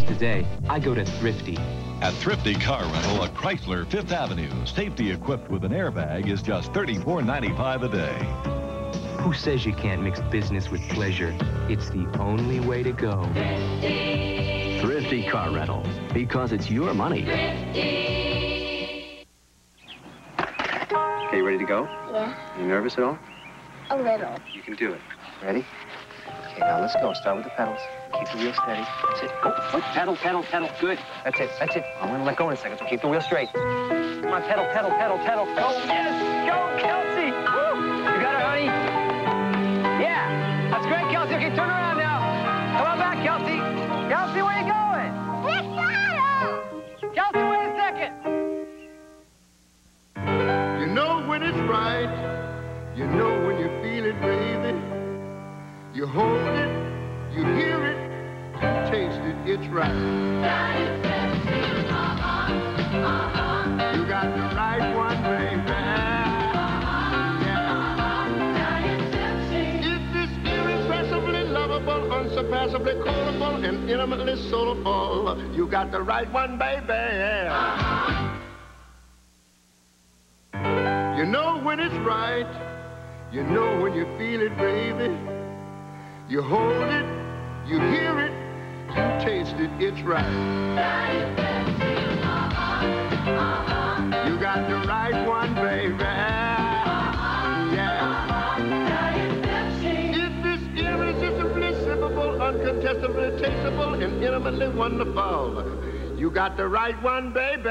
Today, I go to Thrifty. At Thrifty Car Rental at Chrysler 5th Avenue, safety equipped with an airbag is just $34.95 a day. Who says you can't mix business with pleasure? It's the only way to go. Thrifty. Thrifty Car Rental, because it's your money. Thrifty. Okay, you ready to go? Yeah. You nervous at all? A little. You can do it. Ready? Okay, now let's go. Start with the pedals. Keep the wheel steady. That's it. Go. Pedal, pedal, pedal. Good. That's it. That's it. I'm going to let go in a second, so keep the wheel straight. Come on, pedal, pedal, pedal, pedal. Go. Yes! Go, Kelsey! Woo! You got it, honey? Yeah! That's great, Kelsey. Okay, turn around now. Come on back, Kelsey. Kelsey, where you going? Kelsey, wait a second. You know when it's right. You know when you feel it, baby. You hold it, you hear it, you taste it, it's right. You got the right one, baby. It's this irrepressibly lovable, unsurpassably callable, and intimately soulful. You got the right one, baby. You know when it's right. You know when you feel it, baby. You hold it, you hear it, you taste it, it's right. You got the right one, baby. Yeah. It's this irresistibly sippable, uncontestably tasteable, and intimately wonderful. You got the right one, baby.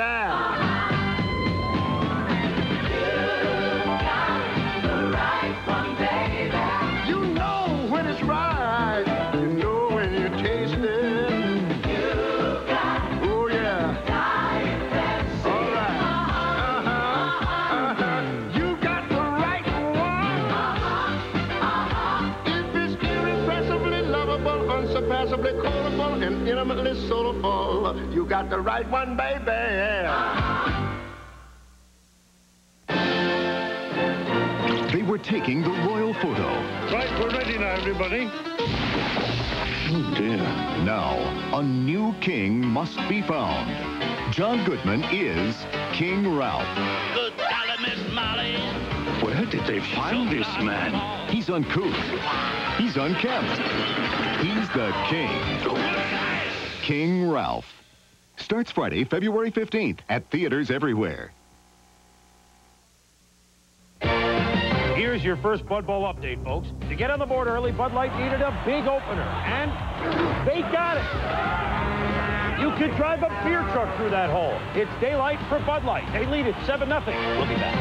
When it's right, you know when you taste it. You got oh yeah. All right. You got the right one. If it's irrepressibly lovable, unsurpassably callable, and intimately soulful, you got the right one, baby. They were taking the royal photo. Right, we're ready now, everybody. Oh, dear. Now, a new king must be found. John Goodman is King Ralph. Good golly, Miss Molly. Where did they find this man? He's uncouth. He's unkempt. He's the king. King Ralph. Starts Friday, February 15th at theaters everywhere. Here's your first Bud Bowl update, folks. To get on the board early, Bud Light needed a big opener, and they got it. You could drive a beer truck through that hole. It's daylight for Bud Light. They lead it 7-0. We'll be back.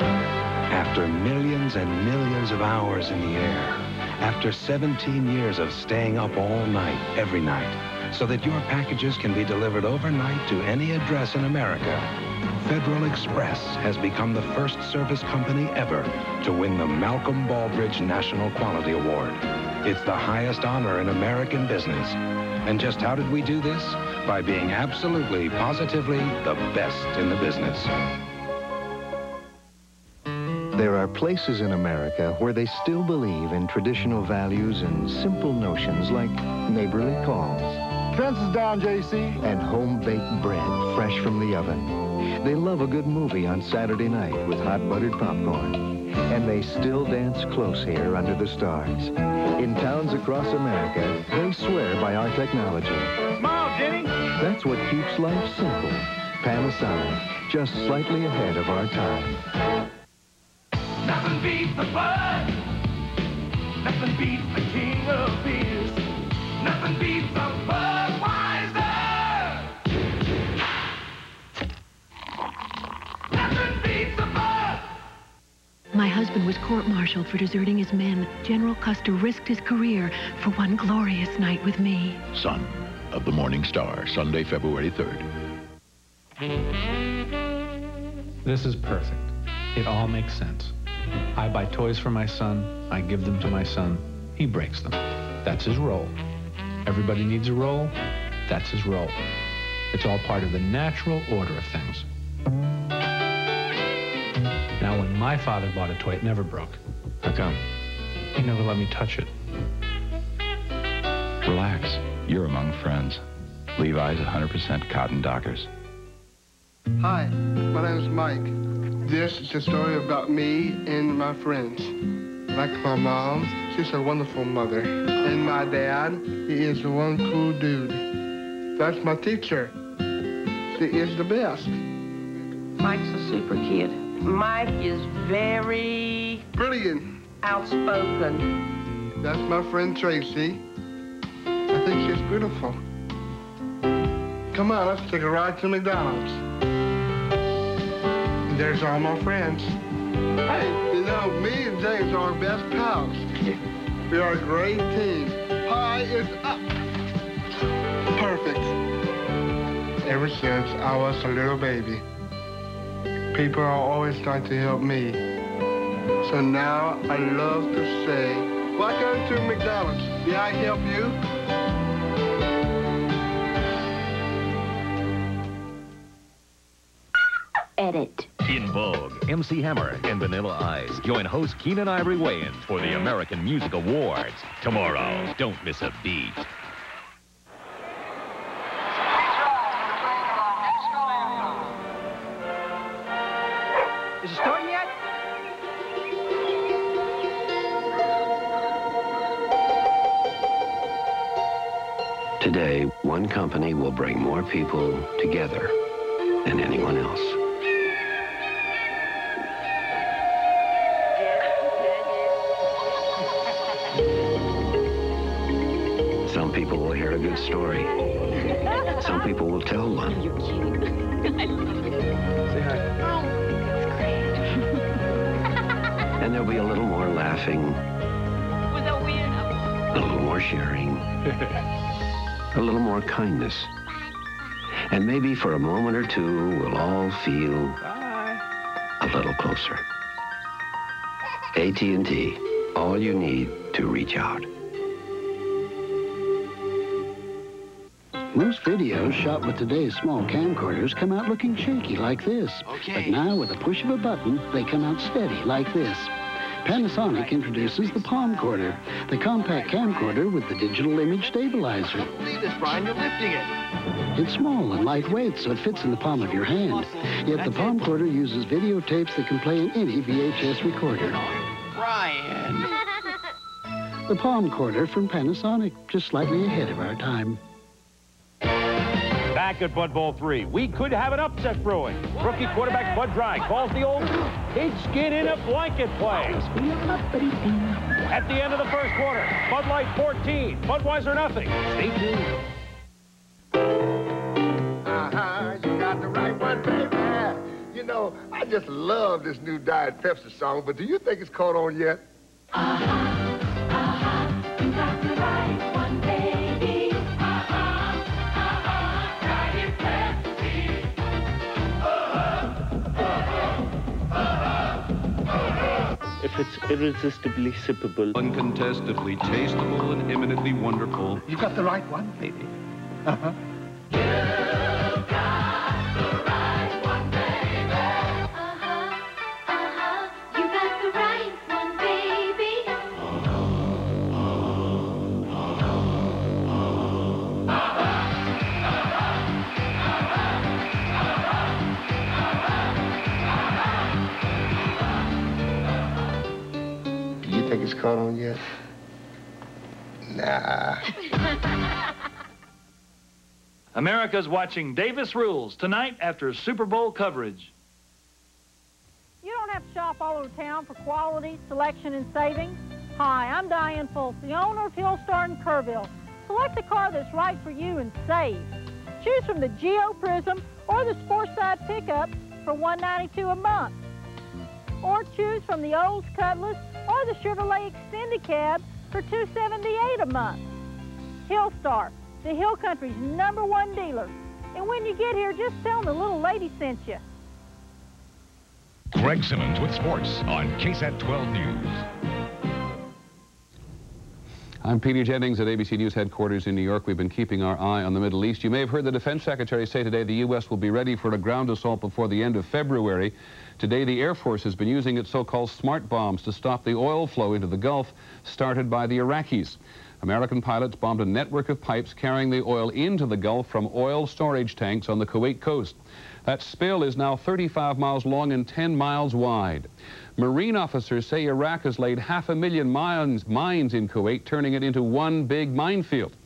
After millions and millions of hours in the air, after 17 years of staying up all night, every night, so that your packages can be delivered overnight to any address in America, Federal Express has become the first service company ever to win the Malcolm Baldrige National Quality Award. It's the highest honor in American business. And just how did we do this? By being absolutely, positively the best in the business. There are places in America where they still believe in traditional values and simple notions like neighborly calls. Fences down, JC. And home-baked bread fresh from the oven. They love a good movie on Saturday night with hot buttered popcorn. And they still dance close here under the stars. In towns across America, they swear by our technology. Smile, Jenny. That's what keeps life simple. Panasonic, just slightly ahead of our time. Nothing beats the Bud. Nothing beats the king of beers. Nothing beats the Budweiser. Nothing beats the Bud. My husband was court-martialed for deserting his men. General Custer risked his career for one glorious night with me. Son of the Morning Star, Sunday, February 3rd. This is perfect. It all makes sense. I buy toys for my son, I give them to my son, he breaks them. That's his role. Everybody needs a role, that's his role. It's all part of the natural order of things. Now, when my father bought a toy, it never broke. How come? He never let me touch it. Relax. you're among friends. Levi's 100% cotton Dockers. Hi, my name is Mike. This is a story about me and my friends. Like my mom, she's a wonderful mother. And my dad, he is one cool dude. That's my teacher. She is the best. Mike's a super kid. Mike is very... brilliant. Outspoken. That's my friend Tracy. I think she's beautiful. Come on, let's take a ride to McDonald's. There's all my friends. Hey, you know, me and James are our best pals. We are a great team. Pie is up. Perfect. Ever since I was a little baby, people are always trying to help me. So now I love to say, welcome to McDonald's. May I help you? Edit. In Vogue, MC Hammer and Vanilla Ice join host Keenan Ivory Wayans for the American Music Awards. Tomorrow, don't miss a beat. Is it starting yet? Today, one company will bring more people together than anyone else. Some people will hear a good story. Some people will tell one. You're cute. I love it. Say hi. Oh, that's great. And there'll be a little more laughing, Was that weird? a little more sharing, a little more kindness. And maybe for a moment or two, we'll all feel a little closer. AT&T, all you need to reach out. Most videos shot with today's small camcorders come out looking shaky like this. But now, with a push of a button, they come out steady like this. Panasonic introduces the Palmcorder, the compact camcorder with the digital image stabilizer. Leave this, Brian. You're lifting it. It's small and lightweight, so it fits in the palm of your hand. Yet the Palmcorder uses videotapes that can play in any VHS recorder. Brian. The Palmcorder from Panasonic, just slightly ahead of our time. Back at Bud Bowl 3, we could have an upset brewing. Rookie quarterback Bud Dry calls the old pigskin in a blanket play. At the end of the first quarter, Bud Light 14, Budweiser nothing. Stay tuned. You got the right one, baby. You know, I just love this new Diet Pepsi song, but do you think it's caught on yet? You got the right one, baby. Diet Pepsi. If it's irresistibly sippable, uncontestably tasteable and eminently wonderful. You got the right one, baby. Uh-huh. Think it's caught on yet? Nah. America's watching Davis Rules tonight after Super Bowl coverage. You don't have to shop all over town for quality, selection, and savings. Hi, I'm Diane Fultz, the owner of Hillstar in Kerrville. Select the car that's right for you and save. Choose from the Geo Prism or the Sportside pickup for $192 a month. Or choose from the Olds Cutlass or the Chevrolet Extended Cab for $278 a month. Hillstar, the Hill Country's #1 dealer. And when you get here, just tell them the little lady sent you. Greg Simmons with sports on KSAT 12 News. I'm Petey Jennings at ABC News headquarters in New York. We've been keeping our eye on the Middle East. You may have heard the Defense Secretary say today the U.S. will be ready for a ground assault before the end of February. Today, the Air Force has been using its so-called smart bombs to stop the oil flow into the Gulf started by the Iraqis. American pilots bombed a network of pipes carrying the oil into the Gulf from oil storage tanks on the Kuwait coast. That spill is now 35 miles long and 10 miles wide. Marine officers say Iraq has laid 500,000 mines in Kuwait, turning it into one big minefield.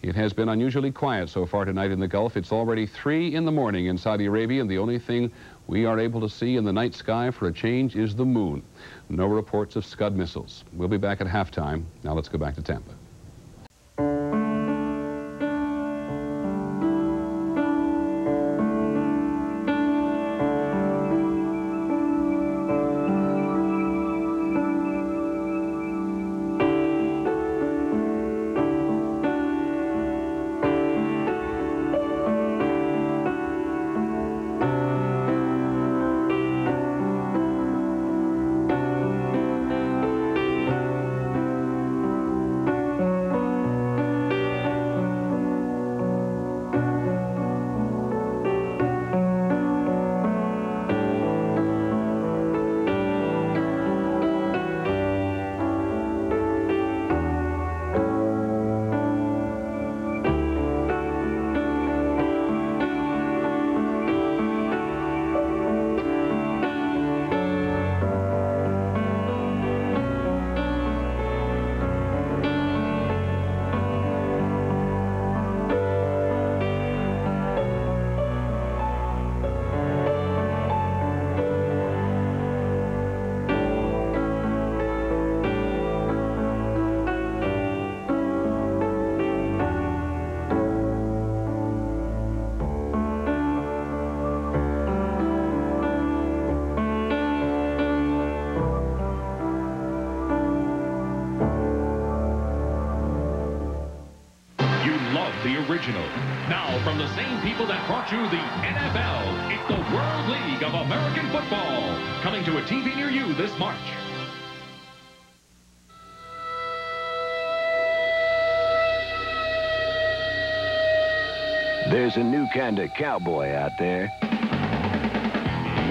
It has been unusually quiet so far tonight in the Gulf. It's already 3 in the morning in Saudi Arabia, and the only thing we are able to see in the night sky for a change is the moon. No reports of Scud missiles. We'll be back at halftime. Now let's go back to Tampa. Original. Now, from the same people that brought you the NFL, it's the World League of American Football, coming to a TV near you this March. There's a new kind of cowboy out there.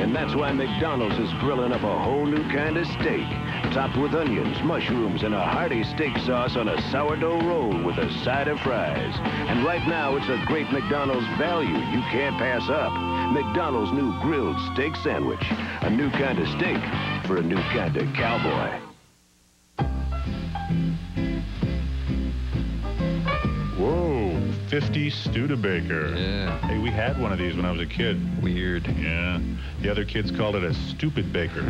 And that's why McDonald's is grilling up a whole new kind of steak, topped with onions, mushrooms, and a hearty steak sauce on a sourdough roll with a side of fries. And right now, it's a great McDonald's value you can't pass up. McDonald's new grilled steak sandwich. A new kind of steak for a new kind of cowboy. Whoa, 50 Studebaker. Yeah. Hey, we had one of these when I was a kid. Weird. Yeah. The other kids called it a stupid baker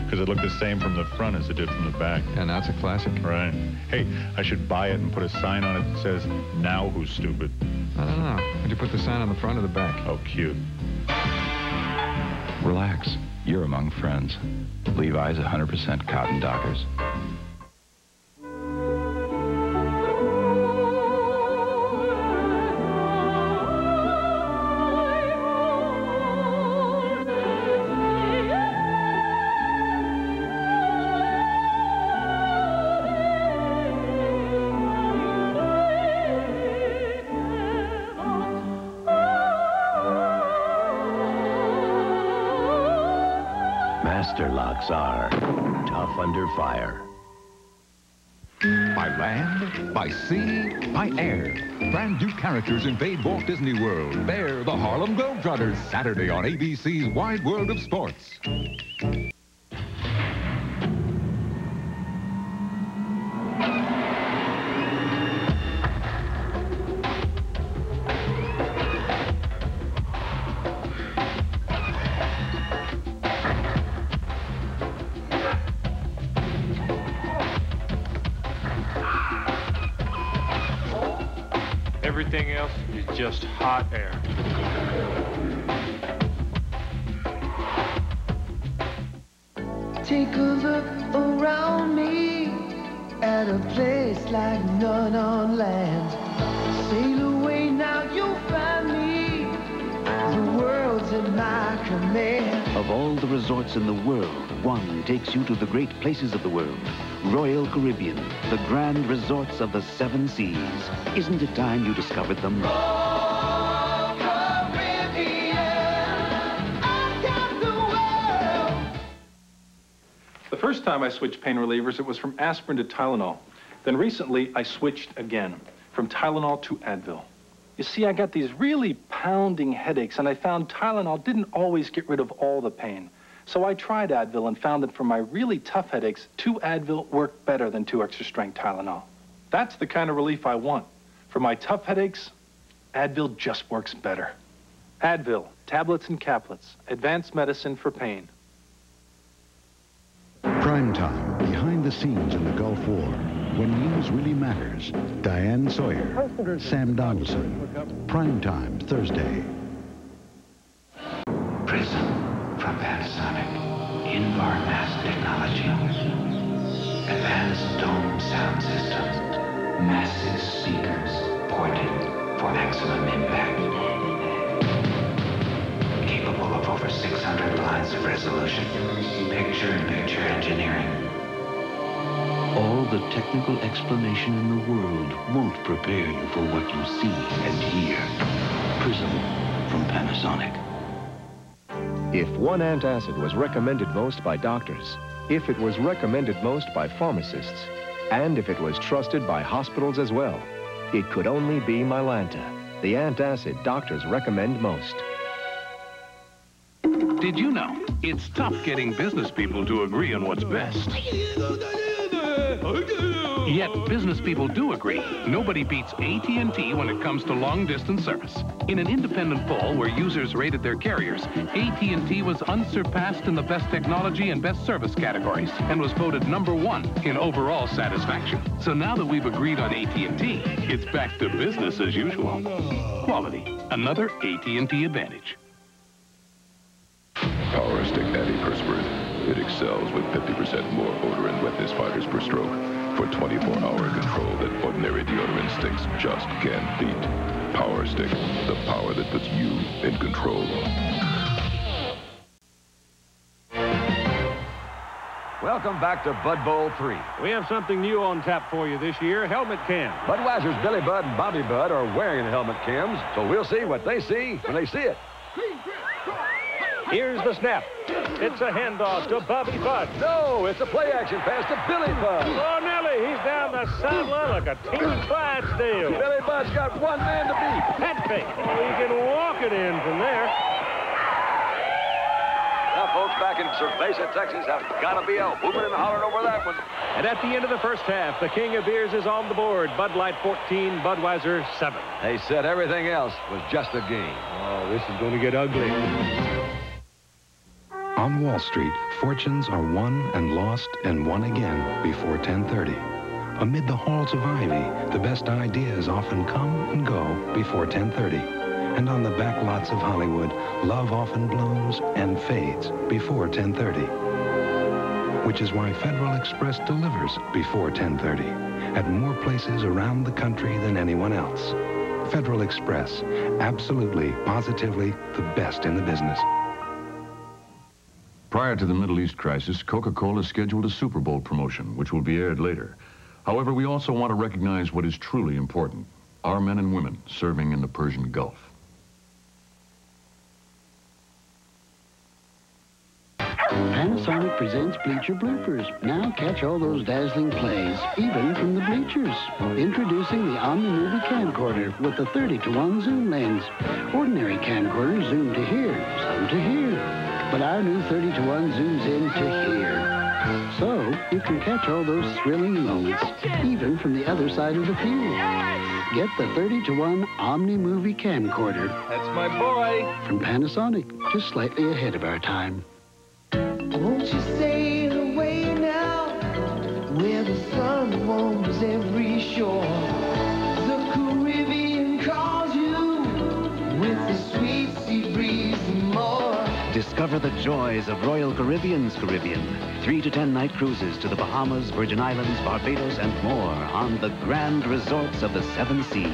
because it looked the same from the front as it did from the back. And that's a classic. Right. Hey, I should buy it and put a sign on it that says, "Now who's stupid?" I don't know. Would you put the sign on the front or the back? Oh, cute. Relax. You're among friends. Levi's 100% cotton Dockers. Master locks are tough under fire. By land, by sea, by air. Brand new characters invade Walt Disney World. They're the Harlem Globetrotters, Saturday on ABC's Wide World of Sports. Everything else is just hot air. Take a look around me at a place like none on land. Sail away now, you'll find me. The world's in my command. Of all the resorts in the world, one takes you to the great places of the world. Royal Caribbean, the grand resorts of the 7 seas. Isn't it time you discovered them? The first time I switched pain relievers, it was from aspirin to Tylenol. Then recently, I switched again, from Tylenol to Advil. You see, I got these really pounding headaches, and I found Tylenol didn't always get rid of all the pain. So I tried Advil and found that for my really tough headaches, 2 Advil worked better than 2 extra-strength Tylenol. That's the kind of relief I want. For my tough headaches, Advil just works better. Advil, tablets and caplets, advanced medicine for pain. Prime time, behind the scenes in the Gulf War. When news really matters. Diane Sawyer, Sam Donaldson. Prime time, Thursday. Preston from Panasonic. In-bar mass technology. Advanced dome sound system. Massive speakers ported for maximum impact. Capable of over 600 lines of resolution. Picture-in-picture engineering. All the technical explanation in the world won't prepare you for what you see and hear. Prism from Panasonic. If one antacid was recommended most by doctors, if it was recommended most by pharmacists, and if it was trusted by hospitals as well, it could only be Mylanta, the antacid doctors recommend most. Did you know it's tough getting business people to agree on what's best? Yet business people do agree. Nobody beats AT&T when it comes to long-distance service. In an independent poll where users rated their carriers, AT&T was unsurpassed in the best technology and best service categories and was voted #1 in overall satisfaction. So now that we've agreed on AT&T, it's back to business as usual. Quality, another AT&T advantage. Power Stick Antiperspirant. It excels with 50% more odor and wetness fighters per stroke for 24-hour control that ordinary deodorant sticks just can't beat. Power Stick, the power that puts you in control. Welcome back to Bud Bowl 3. We have something new on tap for you this year, helmet cam. Budweiser's Billy Bud and Bobby Bud are wearing the helmet cams, so we'll see what they see when they see it. Here's the snap. It's a handoff to Bobby Bud. No, it's a play-action pass to Billy Bud. Oh, Nelly, he's down the sideline like a team Clydesdale. Billy Bud's got one man to beat. Head fake. Oh, he can walk it in from there. Now, folks back in Cerveza, Texas have got to be out whooping and hollering over that one. And at the end of the first half, the king of beers is on the board. Bud Light 14, Budweiser 7. They said everything else was just a game. Oh, this is going to get ugly. On Wall Street, fortunes are won and lost and won again before 10:30. Amid the halls of ivy, the best ideas often come and go before 10:30. And on the back lots of Hollywood, love often blooms and fades before 10:30. Which is why Federal Express delivers before 10:30 at more places around the country than anyone else. Federal Express, absolutely, positively the best in the business. Prior to the Middle East crisis, Coca-Cola scheduled a Super Bowl promotion, which will be aired later. However, we also want to recognize what is truly important, our men and women serving in the Persian Gulf. Panasonic presents Bleacher Bloopers. Now catch all those dazzling plays, even from the bleachers. Introducing the OmniMovie camcorder with the 30-to-1 zoom lens. Ordinary camcorders zoom to here, some to here. But our new 30-to-1 zooms in to here. So you can catch all those thrilling moments, even from the other side of the field. Get the 30-to-1 OmniMovie camcorder. That's my boy. From Panasonic, just slightly ahead of our time. Won't you sail away now, where the sun warms every shore? The Caribbean calls you with the sweet sea breeze and more. Discover the joys of Royal Caribbean's Caribbean. 3 to 10 night cruises to the Bahamas, Virgin Islands, Barbados, and more on the grand resorts of the 7 seas.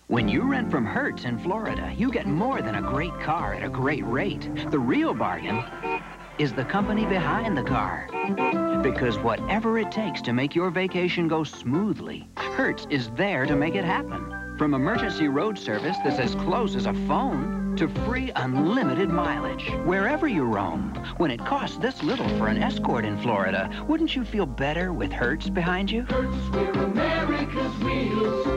When you rent from Hertz in Florida, you get more than a great car at a great rate. The real bargain is the company behind the car. Because whatever it takes to make your vacation go smoothly, Hertz is there to make it happen. From emergency road service that's as close as a phone to free unlimited mileage wherever you roam. When it costs this little for an Escort in Florida, wouldn't you feel better with Hertz behind you? Hertz, we're America's wheels.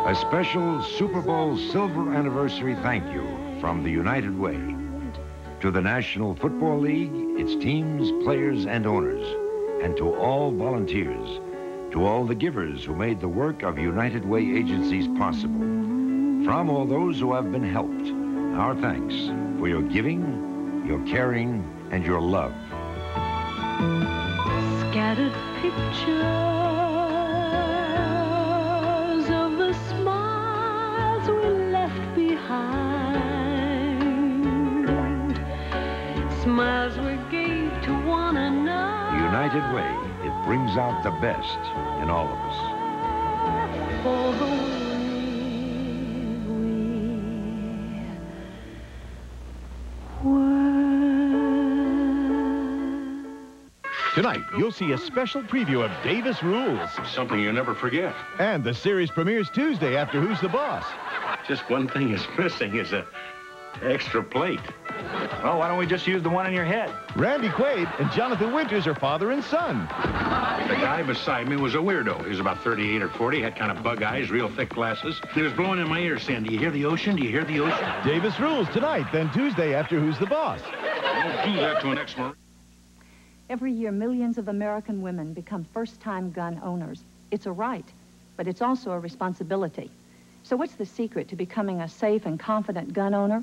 A special Super Bowl silver anniversary thank you from the United Way to the National Football League, its teams, players, and owners, and to all volunteers, to all the givers who made the work of United Way agencies possible. From all those who have been helped, our thanks for your giving, your caring, and your love. Scattered pictures of the smiles we left behind, smiles we gave to one another. United Way, it brings out the best in all of us. For the way we were. Tonight, you'll see a special preview of Davis Rules. Something you never forget. And the series premieres Tuesday after Who's the Boss? Just one thing is missing is a extra plate. Well, why don't we just use the one in your head? Randy Quaid and Jonathan Winters are father and son. The guy beside me was a weirdo. He was about 38 or 40, had kind of bug eyes, real thick glasses. He was blowing in my ear saying, "Do you hear the ocean? Do you hear the ocean?" Davis Rules tonight, then Tuesday after Who's the Boss? Don't do that to an ex-Marine. Every year, millions of American women become first-time gun owners. It's a right, but it's also a responsibility. So what's the secret to becoming a safe and confident gun owner?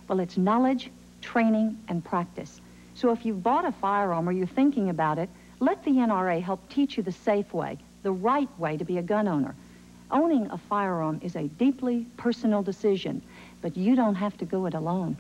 Well, it's knowledge, training, and practice. So if you've bought a firearm or you're thinking about it, let the NRA help teach you the safe way, the right way to be a gun owner. Owning a firearm is a deeply personal decision, but you don't have to go it alone.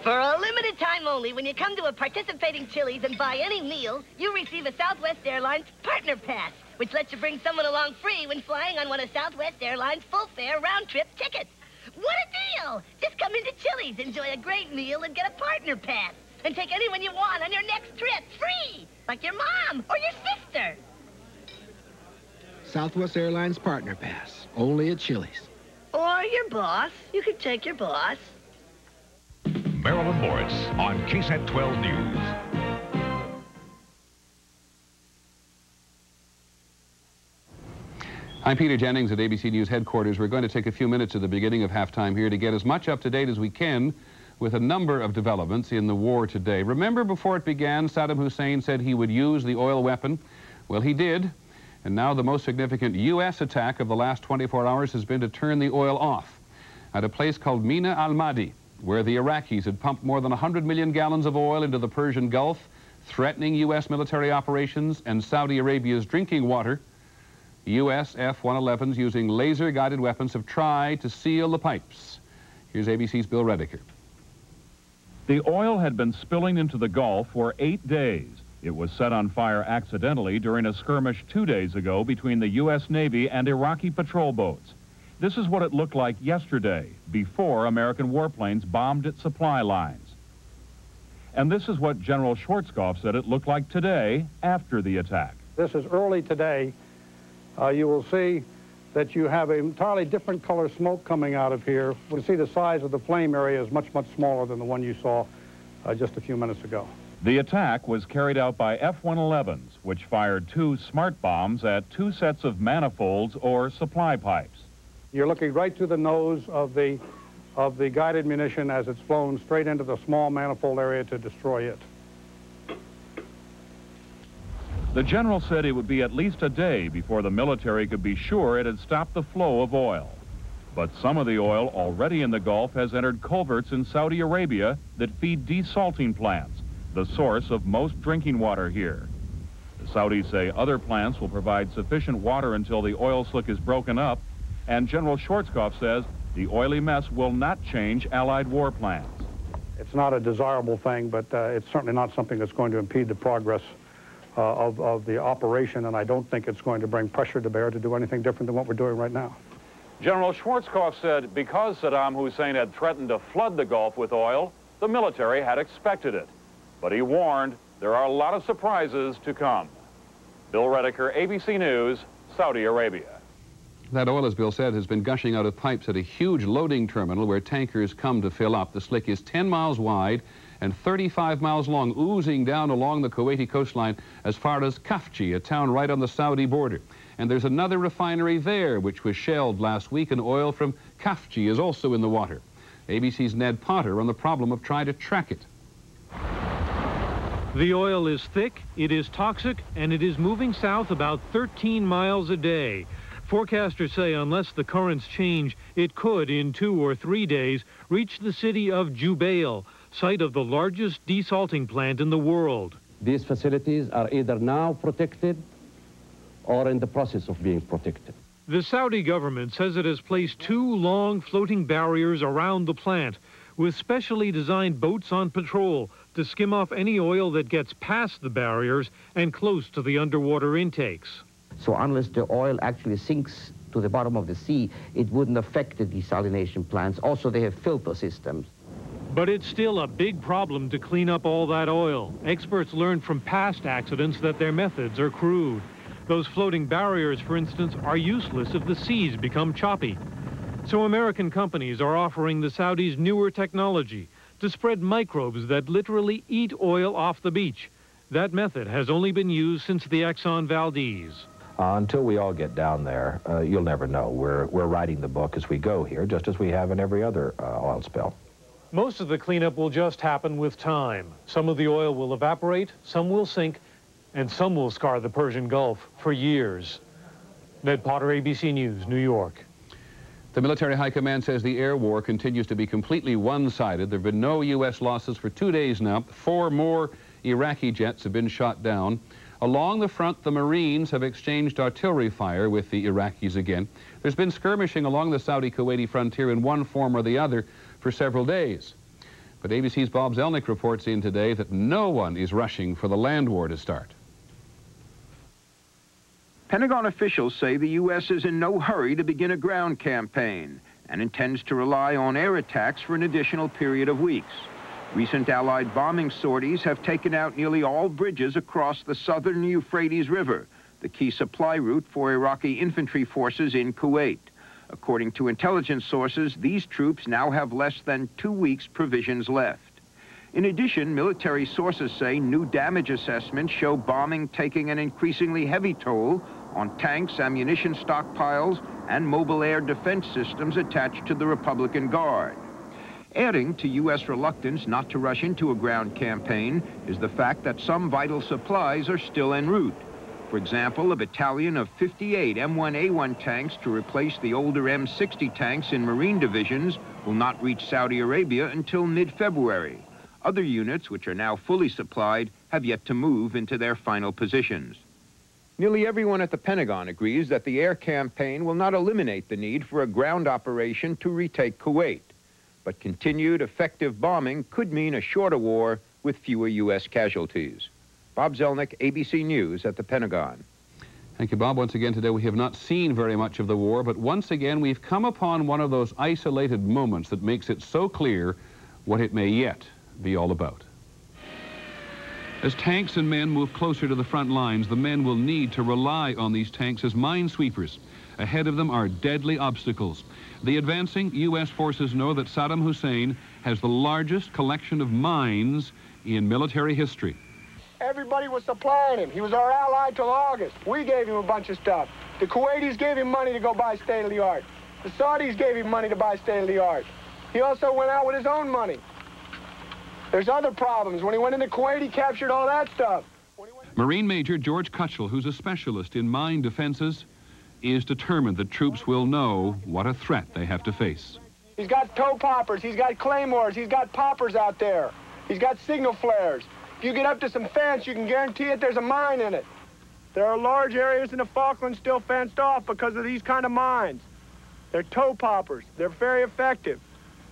For a limited time only, when you come to a participating Chili's and buy any meal, you receive a Southwest Airlines Partner Pass, which lets you bring someone along free when flying on one of Southwest Airlines' full-fare round-trip tickets. What a deal! Just come into Chili's, enjoy a great meal, and get a Partner Pass, and take anyone you want on your next trip free, like your mom or your sister. Southwest Airlines Partner Pass, only at Chili's. Or your boss. You could take your boss. Marilyn Moritz on KSAT 12 News. I'm Peter Jennings at ABC News headquarters. We're going to take a few minutes at the beginning of halftime here to get as much up to date as we can with a number of developments in the war today. Remember, before it began, Saddam Hussein said he would use the oil weapon. Well, he did. And now the most significant U.S. attack of the last 24 hours has been to turn the oil off at a place called Mina al-Madi, where the Iraqis had pumped more than 100 million gallons of oil into the Persian Gulf, threatening U.S. military operations and Saudi Arabia's drinking water. U.S. F-111s using laser-guided weapons have tried to seal the pipes. Here's ABC's Bill Rediker. The oil had been spilling into the Gulf for 8 days. It was set on fire accidentally during a skirmish 2 days ago between the U.S. Navy and Iraqi patrol boats. This is what it looked like yesterday, before American warplanes bombed its supply lines. And this is what General Schwarzkopf said it looked like today, after the attack. This is early today. You will see that you have an entirely different color smoke coming out of here. We see the size of the flame area is much, much smaller than the one you saw just a few minutes ago. The attack was carried out by F-111s, which fired 2 smart bombs at 2 sets of manifolds or supply pipes. You're looking right through the nose of the guided munition as it's flown straight into the small manifold area to destroy it. The general said it would be at least a day before the military could be sure it had stopped the flow of oil. But some of the oil already in the Gulf has entered culverts in Saudi Arabia that feed desalting plants, the source of most drinking water here. The Saudis say other plants will provide sufficient water until the oil slick is broken up, and General Schwarzkopf says the oily mess will not change Allied war plans. It's not a desirable thing, but it's certainly not something that's going to impede the progress of the operation, and I don't think it's going to bring pressure to bear to do anything different than what we're doing right now. General Schwarzkopf said because Saddam Hussein had threatened to flood the Gulf with oil, the military had expected it. But he warned there are a lot of surprises to come. Bill Redeker, ABC News, Saudi Arabia. That oil, as Bill said, has been gushing out of pipes at a huge loading terminal where tankers come to fill up. The slick is 10 miles wide and 35 miles long, oozing down along the Kuwaiti coastline as far as Khafji, a town right on the Saudi border. And there's another refinery there, which was shelled last week, and oil from Khafji is also in the water. ABC's Ned Potter on the problem of trying to track it. The oil is thick, it is toxic, and it is moving south about 13 miles a day. Forecasters say unless the currents change, it could, in 2 or 3 days, reach the city of Jubail, site of the largest desalting plant in the world. These facilities are either now protected or in the process of being protected. The Saudi government says it has placed 2 long floating barriers around the plant with specially designed boats on patrol to skim off any oil that gets past the barriers and close to the underwater intakes. So unless the oil actually sinks to the bottom of the sea, it wouldn't affect the desalination plants. Also, they have filter systems. But it's still a big problem to clean up all that oil. Experts learned from past accidents that their methods are crude. Those floating barriers, for instance, are useless if the seas become choppy. So American companies are offering the Saudis newer technology to spread microbes that literally eat oil off the beach. That method has only been used since the Exxon Valdez. Until we all get down there, you'll never know. We're writing the book as we go here, just as we have in every other oil spill. Most of the cleanup will just happen with time. Some of the oil will evaporate, some will sink, and some will scar the Persian Gulf for years. Ned Potter, ABC News, New York. The military high command says the air war continues to be completely one-sided. There have been no U.S. losses for 2 days now. 4 more Iraqi jets have been shot down. Along the front, the Marines have exchanged artillery fire with the Iraqis again. There's been skirmishing along the Saudi-Kuwaiti frontier in one form or the other for several days. But ABC's Bob Zelnick reports in today that no one is rushing for the land war to start. Pentagon officials say the U.S. is in no hurry to begin a ground campaign and intends to rely on air attacks for an additional period of weeks. Recent Allied bombing sorties have taken out nearly all bridges across the southern Euphrates River, the key supply route for Iraqi infantry forces in Kuwait. According to intelligence sources, these troops now have less than 2 weeks' provisions left. In addition, military sources say new damage assessments show bombing taking an increasingly heavy toll on tanks, ammunition stockpiles, and mobile air defense systems attached to the Republican Guard. Adding to U.S. reluctance not to rush into a ground campaign is the fact that some vital supplies are still en route. For example, a battalion of 58 M1A1 tanks to replace the older M60 tanks in Marine divisions will not reach Saudi Arabia until mid-February. Other units, which are now fully supplied, have yet to move into their final positions. Nearly everyone at the Pentagon agrees that the air campaign will not eliminate the need for a ground operation to retake Kuwait. But continued effective bombing could mean a shorter war with fewer U.S. casualties. Bob Zelnick, ABC News at the Pentagon. Thank you, Bob. Once again today we have not seen very much of the war, but once again we've come upon one of those isolated moments that makes it so clear what it may yet be all about. As tanks and men move closer to the front lines, the men will need to rely on these tanks as minesweepers. Ahead of them are deadly obstacles. The advancing U.S. forces know that Saddam Hussein has the largest collection of mines in military history. Everybody was supplying him. He was our ally till August. We gave him a bunch of stuff. The Kuwaitis gave him money to go buy state-of-the-art. The Saudis gave him money to buy state-of-the-art. He also went out with his own money. There's other problems. When he went into Kuwait, he captured all that stuff. Marine Major George Cutchell, who's a specialist in mine defenses, is determined that troops will know what a threat they have to face. He's got toe poppers, he's got claymores, he's got poppers out there. He's got signal flares. If you get up to some fence, you can guarantee it there's a mine in it. There are large areas in the Falklands still fenced off because of these kind of mines. They're toe poppers. They're very effective.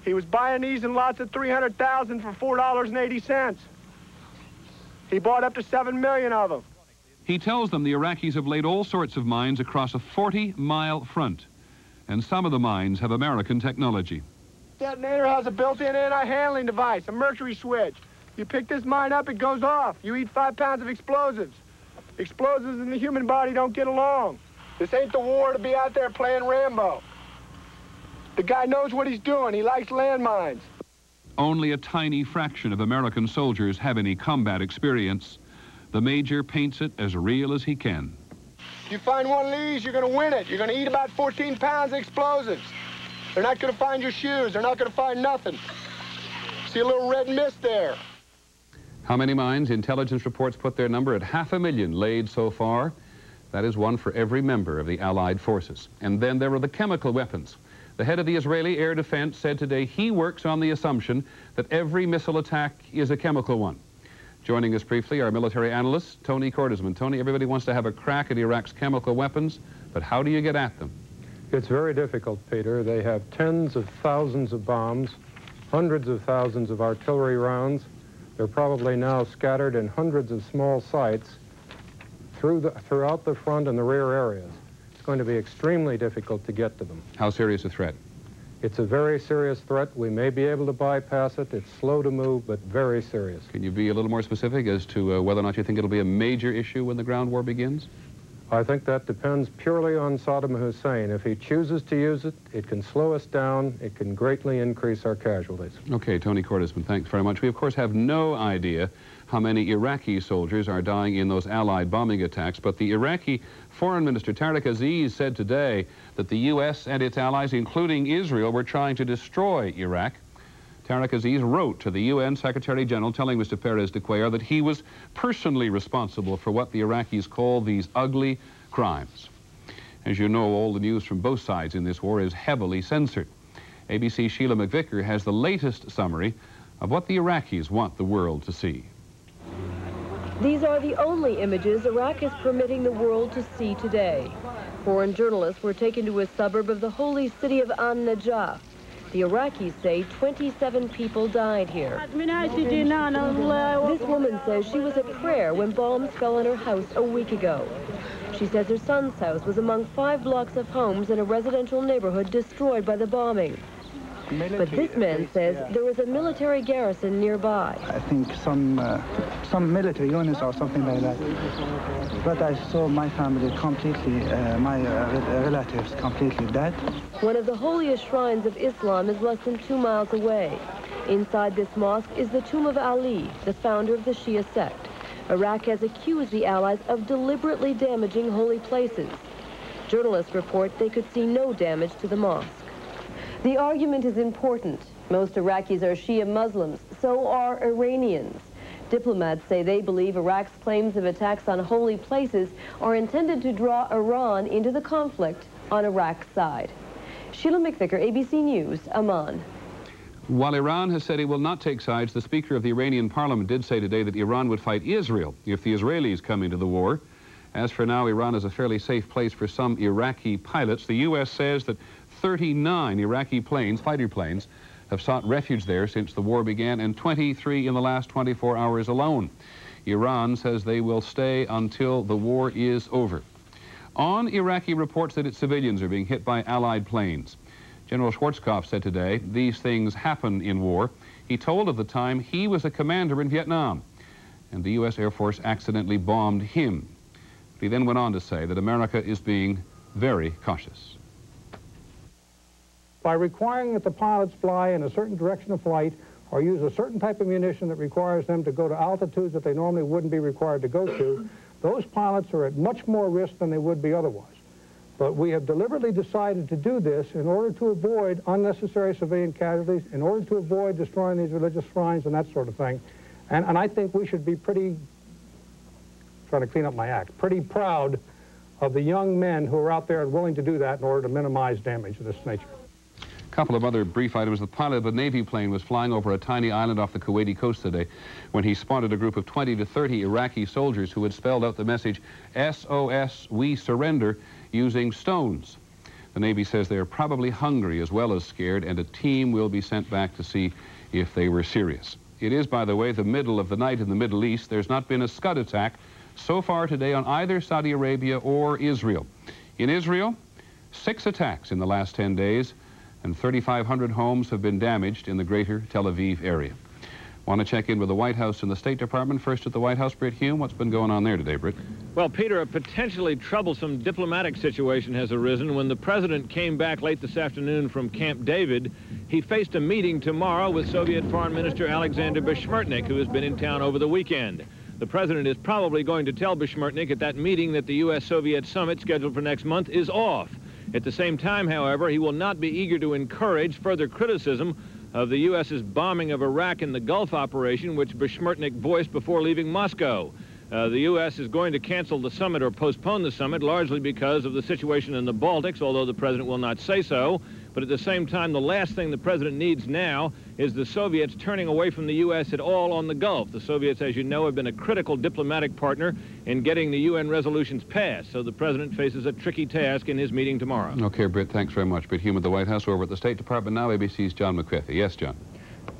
He was buying these in lots of 300,000 for $4.80. He bought up to 7 million of them. He tells them the Iraqis have laid all sorts of mines across a 40-mile front. and some of the mines have American technology. Detonator has a built-in anti-handling device, a mercury switch. You pick this mine up, it goes off. You eat 5 pounds of explosives. Explosives and the human body don't get along. This ain't the war to be out there playing Rambo. The guy knows what he's doing. He likes landmines. Only a tiny fraction of American soldiers have any combat experience. The Major paints it as real as he can. You find one of these, you're going to win it. You're going to eat about 14 pounds of explosives. They're not going to find your shoes. They're not going to find nothing. See a little red mist there. How many mines? Intelligence reports put their number at 500,000 laid so far. That is one for every member of the Allied forces. And then there are the chemical weapons. The head of the Israeli Air Defense said today he works on the assumption that every missile attack is a chemical one. Joining us briefly, our military analyst, Tony Cordesman. Tony, everybody wants to have a crack at Iraq's chemical weapons, but how do you get at them? It's very difficult, Peter. They have tens of thousands of bombs, hundreds of thousands of artillery rounds. They're probably now scattered in hundreds of small sites throughout the front and the rear areas. It's going to be extremely difficult to get to them. How serious a threat? It's a very serious threat. We may be able to bypass it. It's slow to move, but very serious. Can you be a little more specific as to whether or not you think it'll be a major issue when the ground war begins? I think that depends purely on Saddam Hussein. If he chooses to use it, it can slow us down. It can greatly increase our casualties. Okay, Tony Cordesman, thanks very much. We, of course, have no idea how many Iraqi soldiers are dying in those Allied bombing attacks, but the Iraqi Foreign Minister Tariq Aziz said today that the U.S. and its allies, including Israel, were trying to destroy Iraq. Tariq Aziz wrote to the UN Secretary General telling Mr. Perez de Cuellar that he was personally responsible for what the Iraqis call these ugly crimes. As you know, all the news from both sides in this war is heavily censored. ABC's Sheila McVicker has the latest summary of what the Iraqis want the world to see. These are the only images Iraq is permitting the world to see today. Foreign journalists were taken to a suburb of the holy city of An-Najaf. The Iraqis say 27 people died here. This woman says she was at prayer when bombs fell on her house a week ago. She says her son's house was among 5 blocks of homes in a residential neighborhood destroyed by the bombing. But this man says there was a military garrison nearby. I think some military units or something like that. But I saw my family completely, my relatives completely dead. One of the holiest shrines of Islam is less than 2 miles away. Inside this mosque is the tomb of Ali, the founder of the Shia sect. Iraq has accused the Allies of deliberately damaging holy places. Journalists report they could see no damage to the mosque. The argument is important. Most Iraqis are Shia Muslims, so are Iranians. Diplomats say they believe Iraq's claims of attacks on holy places are intended to draw Iran into the conflict on Iraq's side. Sheila McVicker, ABC News, Amman. While Iran has said it will not take sides, the Speaker of the Iranian Parliament did say today that Iran would fight Israel if the Israelis come into the war. As for now, Iran is a fairly safe place for some Iraqi pilots. The U.S. says that 39 Iraqi planes, fighter planes, have sought refuge there since the war began, and 23 in the last 24 hours alone. Iran says they will stay until the war is over. On Iraqi reports that its civilians are being hit by Allied planes. General Schwarzkopf said today, these things happen in war. He told of the time he was a commander in Vietnam, and the U.S. Air Force accidentally bombed him. He then went on to say that America is being very cautious. By requiring that the pilots fly in a certain direction of flight or use a certain type of munition that requires them to go to altitudes that they normally wouldn't be required to go to, those pilots are at much more risk than they would be otherwise. But we have deliberately decided to do this in order to avoid unnecessary civilian casualties, in order to avoid destroying these religious shrines and that sort of thing. And I think we should be pretty, trying to clean up my act, pretty proud of the young men who are out there willing to do that in order to minimize damage of this nature. A couple of other brief items. The pilot of a Navy plane was flying over a tiny island off the Kuwaiti coast today when he spotted a group of 20 to 30 Iraqi soldiers who had spelled out the message, SOS, we surrender, using stones. The Navy says they are probably hungry as well as scared, and a team will be sent back to see if they were serious. It is, by the way, the middle of the night in the Middle East. There's not been a Scud attack so far today on either Saudi Arabia or Israel. In Israel, 6 attacks in the last 10 days, and 3,500 homes have been damaged in the greater Tel Aviv area. Want to check in with the White House and the State Department. First at the White House, Britt Hume. What's been going on there today, Britt? Well, Peter, a potentially troublesome diplomatic situation has arisen. When the president came back late this afternoon from Camp David, he faced a meeting tomorrow with Soviet Foreign Minister Alexander Beshmertnik, who has been in town over the weekend. The president is probably going to tell Beshmertnik at that meeting that the U.S.-Soviet summit scheduled for next month is off. At the same time, however, he will not be eager to encourage further criticism of the U.S.'s bombing of Iraq in the Gulf operation, which Beshmertnik voiced before leaving Moscow. The U.S. is going to cancel the summit or postpone the summit, largely because of the situation in the Baltics, although the president will not say so. But at the same time, the last thing the president needs now is the Soviets turning away from the U.S. at all on the Gulf. The Soviets, as you know, have been a critical diplomatic partner in getting the UN resolutions passed. So the president faces a tricky task in his meeting tomorrow. Okay, Britt, thanks very much. Britt Hume at the White House. Over at the State Department now, ABC's John McCarthy. Yes, John.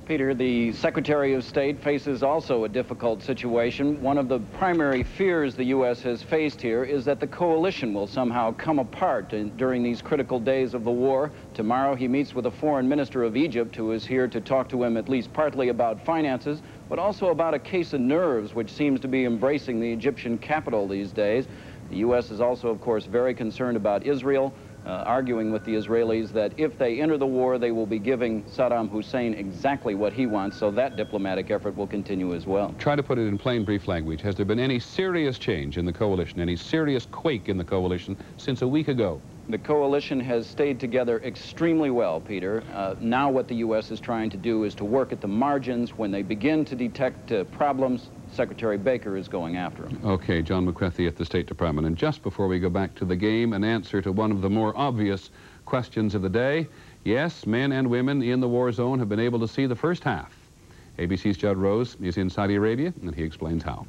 Peter, the Secretary of State faces also a difficult situation. One of the primary fears the U.S. has faced here is that the coalition will somehow come apart during these critical days of the war. Tomorrow he meets with the foreign minister of Egypt, who is here to talk to him at least partly about finances, but also about a case of nerves which seems to be embracing the Egyptian capital these days. The U.S. is also, of course, very concerned about Israel, arguing with the Israelis that if they enter the war, they will be giving Saddam Hussein exactly what he wants, so that diplomatic effort will continue as well. Try to put it in plain, brief language. Has there been any serious change in the coalition, any serious quake in the coalition since a week ago? The coalition has stayed together extremely well, Peter. Now what the U.S. is trying to do is to work at the margins. When they begin to detect problems, Secretary Baker is going after them. Okay, John McCarthy at the State Department. And just before we go back to the game, an answer to one of the more obvious questions of the day. Yes, men and women in the war zone have been able to see the first half. ABC's Judd Rose is in Saudi Arabia, and he explains how.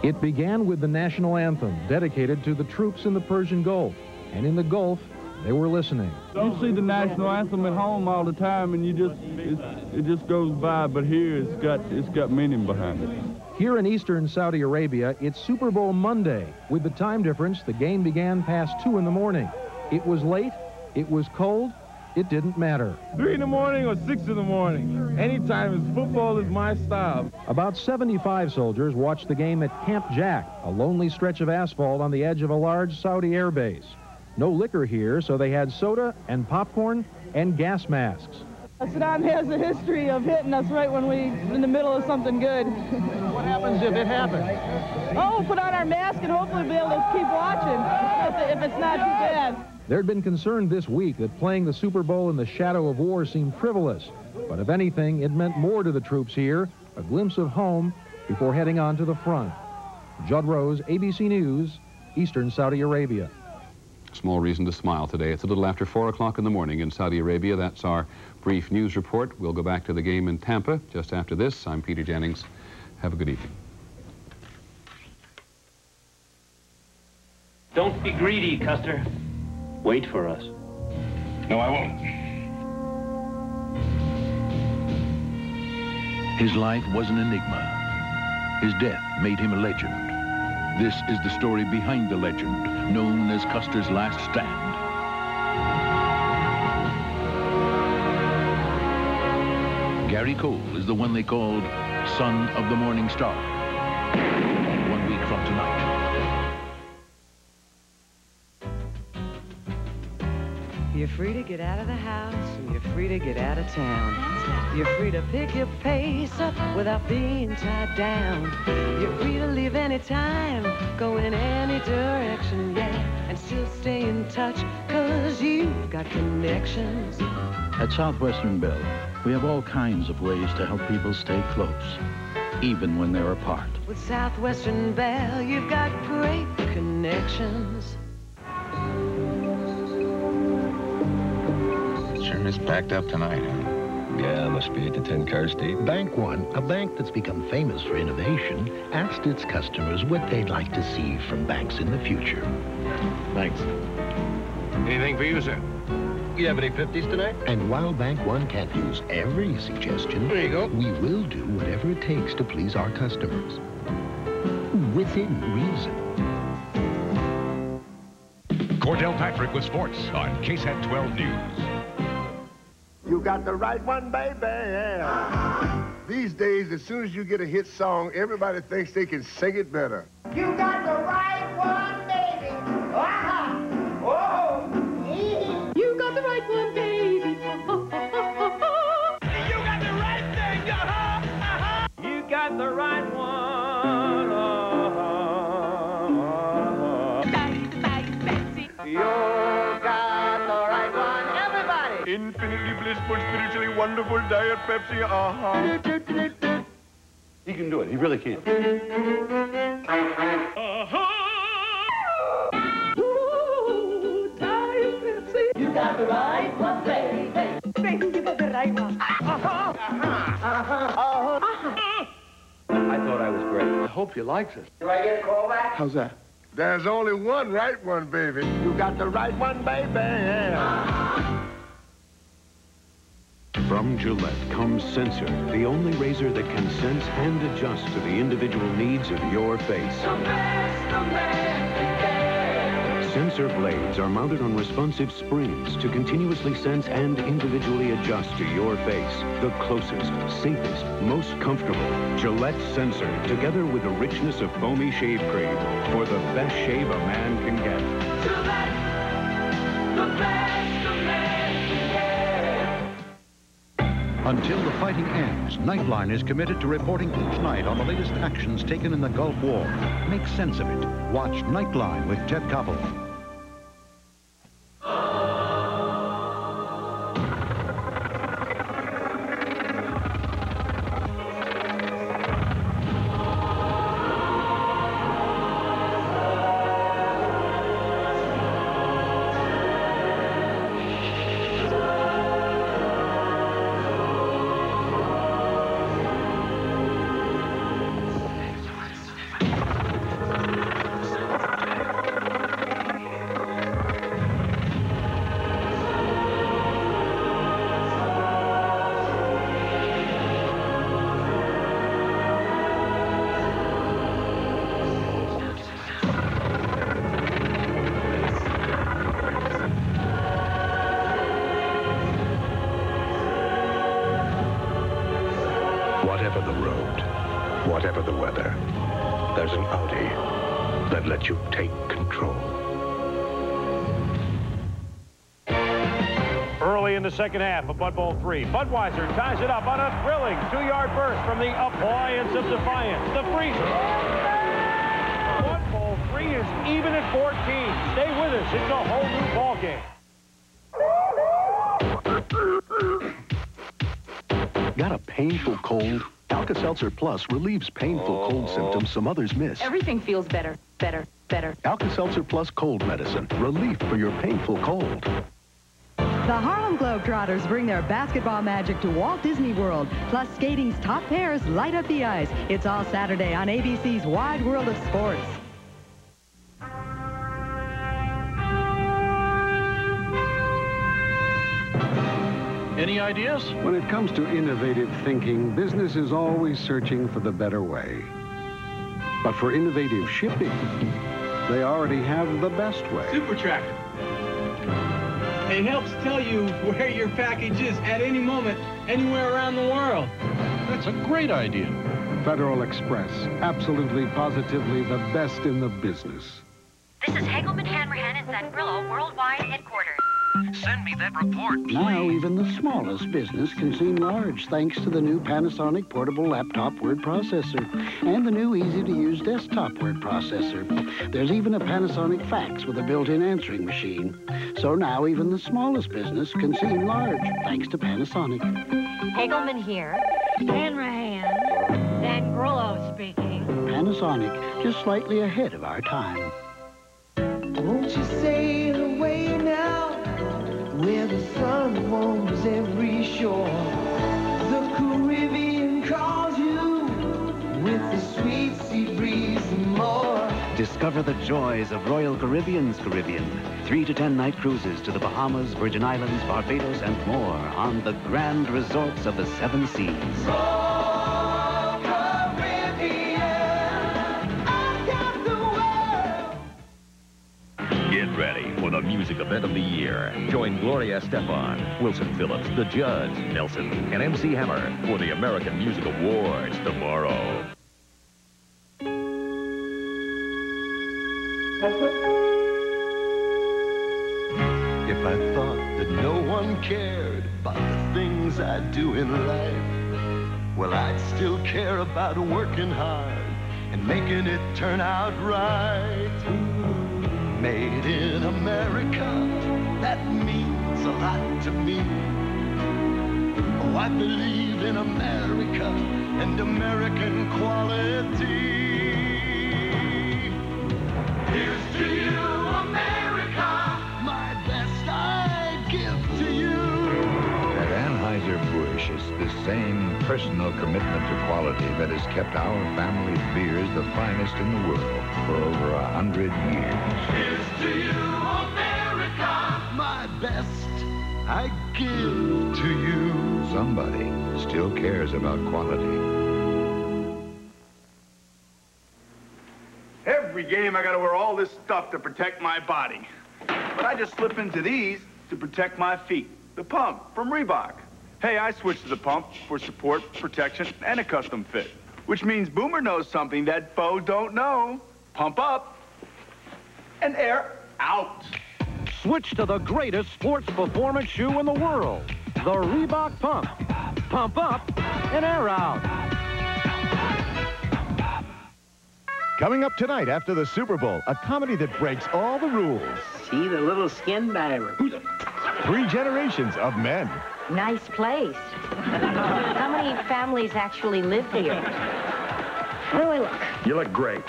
It began with the national anthem dedicated to the troops in the Persian Gulf. And in the Gulf, they were listening. You see the national anthem at home all the time, and it just goes by. But here, it's got meaning behind it. Here in eastern Saudi Arabia, it's Super Bowl Monday. With the time difference, the game began past 2 in the morning. It was late. It was cold. It didn't matter. 3 in the morning or 6 in the morning. Anytime, football is my style. About 75 soldiers watched the game at Camp Jack, a lonely stretch of asphalt on the edge of a large Saudi air base. No liquor here, so they had soda and popcorn and gas masks. Saddam has a history of hitting us right when we're in the middle of something good. What happens if it happens? Oh, put on our mask and hopefully be able to keep watching if it's not too bad. There'd been concern this week that playing the Super Bowl in the shadow of war seemed frivolous. But if anything, it meant more to the troops here, a glimpse of home before heading on to the front. Judd Rose, ABC News, Eastern Saudi Arabia. Small reason to smile today. It's a little after 4 o'clock in the morning in Saudi Arabia. That's our brief news report. We'll go back to the game in Tampa just after this. I'm Peter Jennings. Have a good evening. Don't be greedy, Custer. Wait for us. No, I won't. His life was an enigma. His death made him a legend. This is the story behind the legend, known as Custer's Last Stand. Gary Cole is the one they called Son of the Morning Star. 1 week from tonight. You're free to get out of the house, and you're free to get out of town. You're free to pick your pace up without being tied down. You're free to leave anytime, go in any direction, yeah, and still stay in touch, 'cause you've got connections. At Southwestern Bell, we have all kinds of ways to help people stay close, even when they're apart. With Southwestern Bell, you've got great connections. Sure is packed up tonight, huh? Yeah, must be 8 to 10 cars deep. Bank One, a bank that's become famous for innovation, asked its customers what they'd like to see from banks in the future. Thanks. Anything for you, sir? You have any 50s tonight? And while Bank One can't use every suggestion, there you go. We will do whatever it takes to please our customers. Within reason. Del Patrick with sports on KSAT 12 News. You got the right one, baby. These days, as soon as you get a hit song, everybody thinks they can sing it better. You got the right one, baby. Oh. You got the right one, baby. You got the right thing. You got the right one. You got the right one, everybody. Infinitely blissful, spiritually wonderful diet Pepsi. He can do it. He really can. Ooh, diet Pepsi. You got the right one, baby. Baby, you got the right one. I thought I was great. I hope you liked it. Do I get a call back? How's that? There's only one right one, baby. You got the right one, baby. From Gillette comes Sensor, the only razor that can sense and adjust to the individual needs of your face. Sensor blades are mounted on responsive springs to continuously sense and individually adjust to your face. The closest, safest, most comfortable Gillette Sensor, together with the richness of foamy shave cream for the best shave a man can get. Gillette, the best a man can get. Until the fighting ends, Nightline is committed to reporting each night on the latest actions taken in the Gulf War. Make sense of it. Watch Nightline with Ted Koppel. Whatever the road, whatever the weather, there's an Audi that lets you take control. Early in the second half of Bud Bowl 3, Budweiser ties it up on a thrilling 2-yard burst from the Appliance of Defiance, the freezer. Bud Bowl 3 is even at 14. Stay with us. It's a whole new ball game. Got a painful cold? Alka-Seltzer Plus relieves painful cold symptoms some others miss. Everything feels better, better, better. Alka-Seltzer Plus cold medicine. Relief for your painful cold. The Harlem Globetrotters bring their basketball magic to Walt Disney World. Plus, skating's top pairs light up the ice. It's all Saturday on ABC's Wide World of Sports. Any ideas? When it comes to innovative thinking, business is always searching for the better way. But for innovative shipping, they already have the best way. Super Tracker. It helps tell you where your package is at any moment, anywhere around the world. That's a great idea. Federal Express, absolutely positively the best in the business. This is Hagelman Hanrahan and Zangrillo Worldwide Headquarters. Send me that report, please. Now even the smallest business can seem large thanks to the new Panasonic portable laptop word processor and the new easy-to-use desktop word processor. There's even a Panasonic fax with a built-in answering machine. So now even the smallest business can seem large thanks to Panasonic. Hagelman here. Hanrahan. Zangrillo speaking. Panasonic, just slightly ahead of our time. Won't you sail away now, where the sun warms every shore? The Caribbean calls you with the sweet sea breeze and more. Discover the joys of Royal Caribbean's Caribbean. 3 to 10 night cruises to the Bahamas, Virgin Islands, Barbados, and more on the grand resorts of the 7 seas. Get ready for for the music event of the year. Join Gloria Estefan, Wilson Phillips, The Judge, Nelson, and MC Hammer for the American Music Awards tomorrow. If I thought that no one cared about the things I do in life, well, I'd still care about working hard and making it turn out right. Made in America, that means a lot to me. Oh, I believe in America and American quality. Here's to you, America, my best I give to you. At Anheuser-Busch, it's the same personal commitment to quality that has kept our family's beers the finest in the world for over 100 years. Here's to you, America, my best I give to you. Somebody still cares about quality. Every game I gotta wear all this stuff to protect my body. But I just slip into these to protect my feet. The pump from Reebok. Hey, I switched to the pump for support, protection, and a custom fit. Which means Boomer knows something that Bo don't know. Pump up and air out. Switch to the greatest sports performance shoe in the world, the Reebok Pump. Pump up and air out. Coming up tonight after the Super Bowl, a comedy that breaks all the rules. See the little skin diver. 3 generations of men. Nice place. How many families actually live here? How do I look? You look great.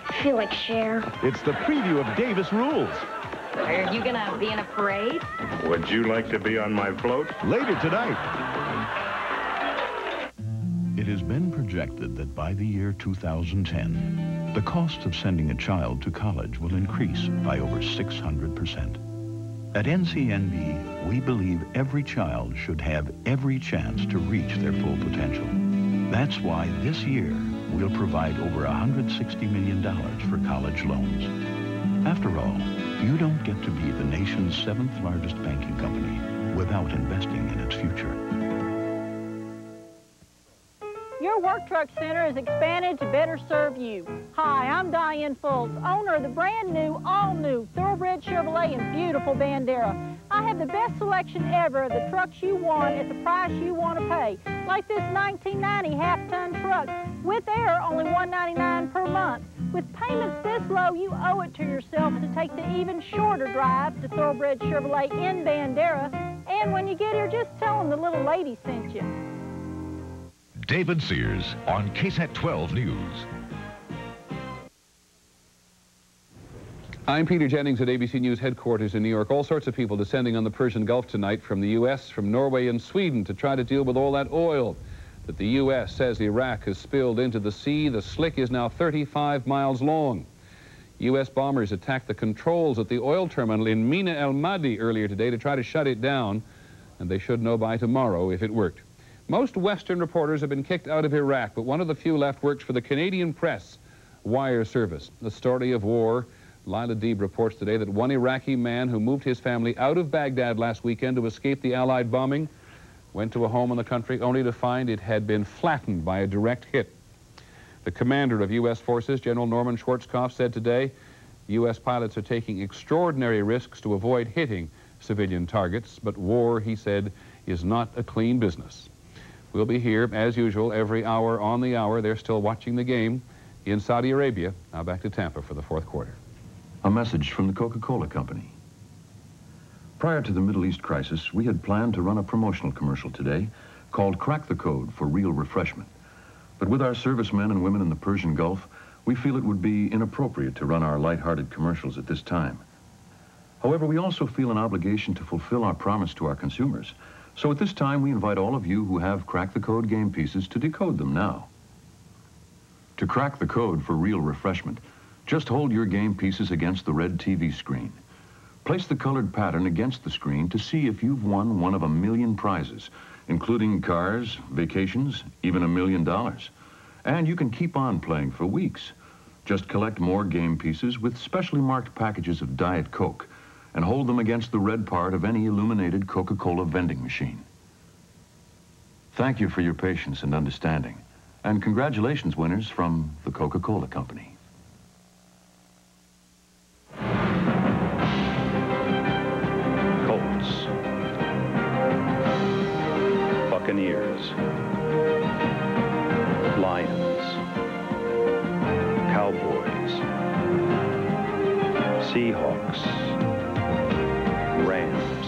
I feel like Cher. It's the preview of Davis Rules. Are you gonna be in a parade? Would you like to be on my float? Later tonight. It has been projected that by the year 2010, the cost of sending a child to college will increase by over 600%. At NCNB, we believe every child should have every chance to reach their full potential. That's why this year, we'll provide over $160 million for college loans. After all, you don't get to be the nation's 7th largest banking company without investing in its future. Your Work Truck Center is expanded to better serve you. Hi, I'm Diane Fultz, owner of the brand new, all-new Thoroughbred Chevrolet and beautiful Bandera. I have the best selection ever of the trucks you want at the price you want to pay, like this 1990 half-ton truck with air, only $199 per month. With payments this low, you owe it to yourself to take the even shorter drive to Thoroughbred Chevrolet in Bandera. And when you get here, just tell them the little lady sent you. David Sears on KSAT 12 News. I'm Peter Jennings at ABC News headquarters in New York. All sorts of people descending on the Persian Gulf tonight from the U.S., from Norway and Sweden to try to deal with all that oil that the U.S. says Iraq has spilled into the sea. The slick is now 35 miles long. U.S. bombers attacked the controls at the oil terminal in Mina El Madi earlier today to try to shut it down, and they should know by tomorrow if it worked. Most Western reporters have been kicked out of Iraq, but one of the few left works for the Canadian Press Wire Service. The story of war. Lila Deeb reports today that one Iraqi man who moved his family out of Baghdad last weekend to escape the Allied bombing went to a home in the country only to find it had been flattened by a direct hit. The commander of U.S. forces, General Norman Schwarzkopf, said today U.S. pilots are taking extraordinary risks to avoid hitting civilian targets, but war, he said, is not a clean business. We'll be here, as usual, every hour on the hour. They're still watching the game in Saudi Arabia. Now back to Tampa for the 4th quarter. A message from the Coca-Cola Company. Prior to the Middle East crisis, we had planned to run a promotional commercial today called Crack the Code for Real Refreshment. But with our servicemen and women in the Persian Gulf, we feel it would be inappropriate to run our light-hearted commercials at this time. However, we also feel an obligation to fulfill our promise to our consumers. So at this time, we invite all of you who have Crack the Code game pieces to decode them now. To crack the code for real refreshment, just hold your game pieces against the red TV screen. Place the colored pattern against the screen to see if you've won one of 1 million prizes, including cars, vacations, even $1 million. And you can keep on playing for weeks. Just collect more game pieces with specially marked packages of Diet Coke and hold them against the red part of any illuminated Coca-Cola vending machine. Thank you for your patience and understanding. And congratulations, winners, from the Coca-Cola Company. Colts. Buccaneers. Lions. Cowboys. Seahawks. Rams.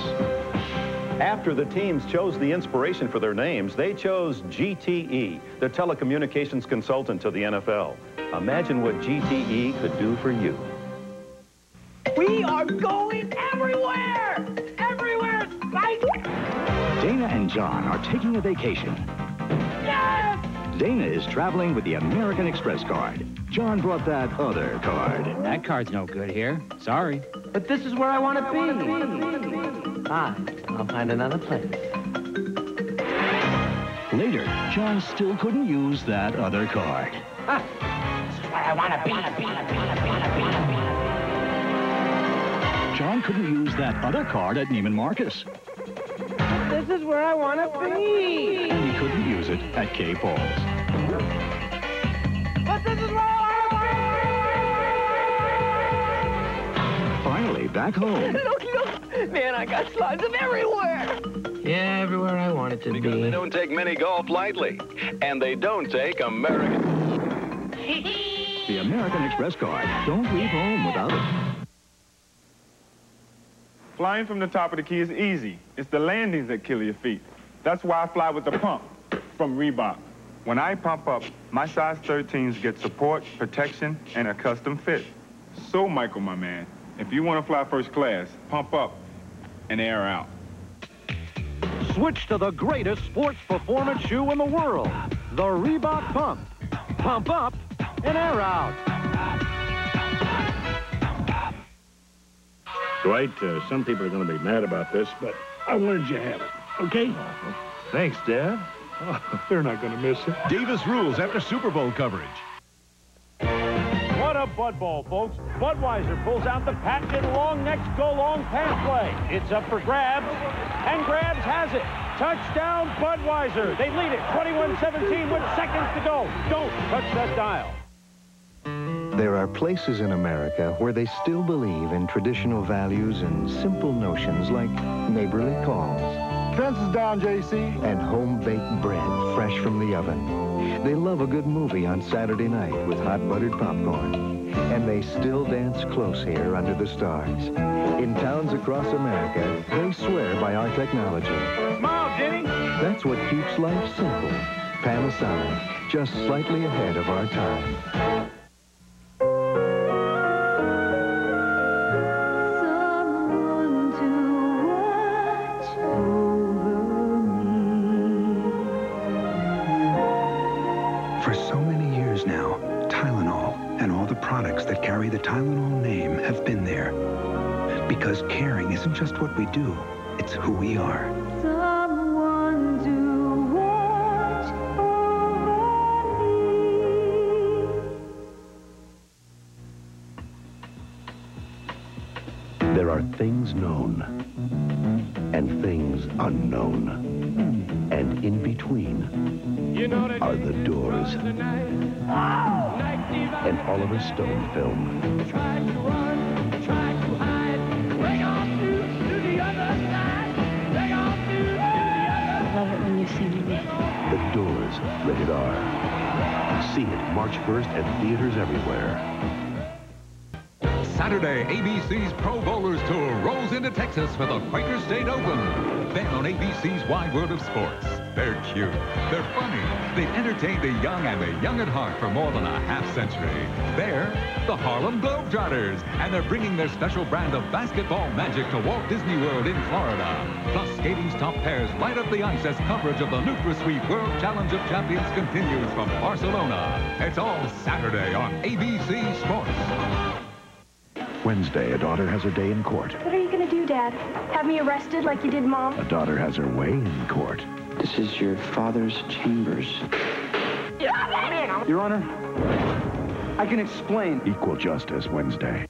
After the teams chose the inspiration for their names, they chose GTE, the telecommunications consultant to the NFL. Imagine what GTE could do for you. We are going everywhere! Everywhere! Like... Dana and John are taking a vacation. Yes! Dana is traveling with the American Express card. John brought that other card. That card's no good here. Sorry. But this is where I want to be. Fine. I'll find another place. Later, John still couldn't use that other card. This is where I want to be. John couldn't use that other card at Neiman Marcus. This is where I want to be. And he couldn't use it at K. Paul's. But this is where I want to be. Finally, back home. Look. Man, I got slides of everywhere. Yeah, everywhere I want it to be. Because they don't take mini golf lightly. And they don't take American. The American Express card. Don't leave home without it. Flying from the top of the key is easy. It's the landings that kill your feet. That's why I fly with the pump from Reebok. When I pump up, my size 13s get support, protection, and a custom fit. So, Michael, my man, if you want to fly first class, pump up and air out. Switch to the greatest sports performance shoe in the world, the Reebok Pump. Pump up and air out. Dwight, some people are going to be mad about this, but I wanted you to have it, okay? Thanks, Dad. Oh, they're not going to miss it. Davis rules after Super Bowl coverage. What a Bud Bowl, folks. Budweiser pulls out the patented long necks go long pant play. It's up for grabs, and Grabs has it. Touchdown, Budweiser. They lead it 21-17 with seconds to go. Don't touch that dial. There are places in America where they still believe in traditional values and simple notions like neighborly calls. Fences down, JC. And home-baked bread fresh from the oven. They love a good movie on Saturday night with hot buttered popcorn. And they still dance close here under the stars. In towns across America, they swear by our technology. Smile, Jenny. That's what keeps life simple. Panasonic, just slightly ahead of our time. For so many years now, Tylenol and all the products that carry the Tylenol name have been there. Because caring isn't just what we do, it's who we are. Someone to watch over me. There are things known and things unknown. And in between are the Doors and Oliver Stone film. I love it when you sing to me. The Doors, rated R. See it March 1st at theaters everywhere. Saturday, ABC's Pro Bowlers Tour rolls into Texas for the Quaker State Open. Then on ABC's Wide World of Sports. They're cute, they're funny, they've entertained the young and the young at heart for more than a half-century. They're the Harlem Globetrotters, and they're bringing their special brand of basketball magic to Walt Disney World in Florida. Plus, skating's top pairs light up the ice as coverage of the NutraSweet World Challenge of Champions continues from Barcelona. It's all Saturday on ABC Sports. Wednesday, a daughter has her day in court. What are you going to do, Dad? Have me arrested like you did Mom? A daughter has her way in court. This is your father's chambers. Your Honor, I can explain. Equal Justice Wednesday.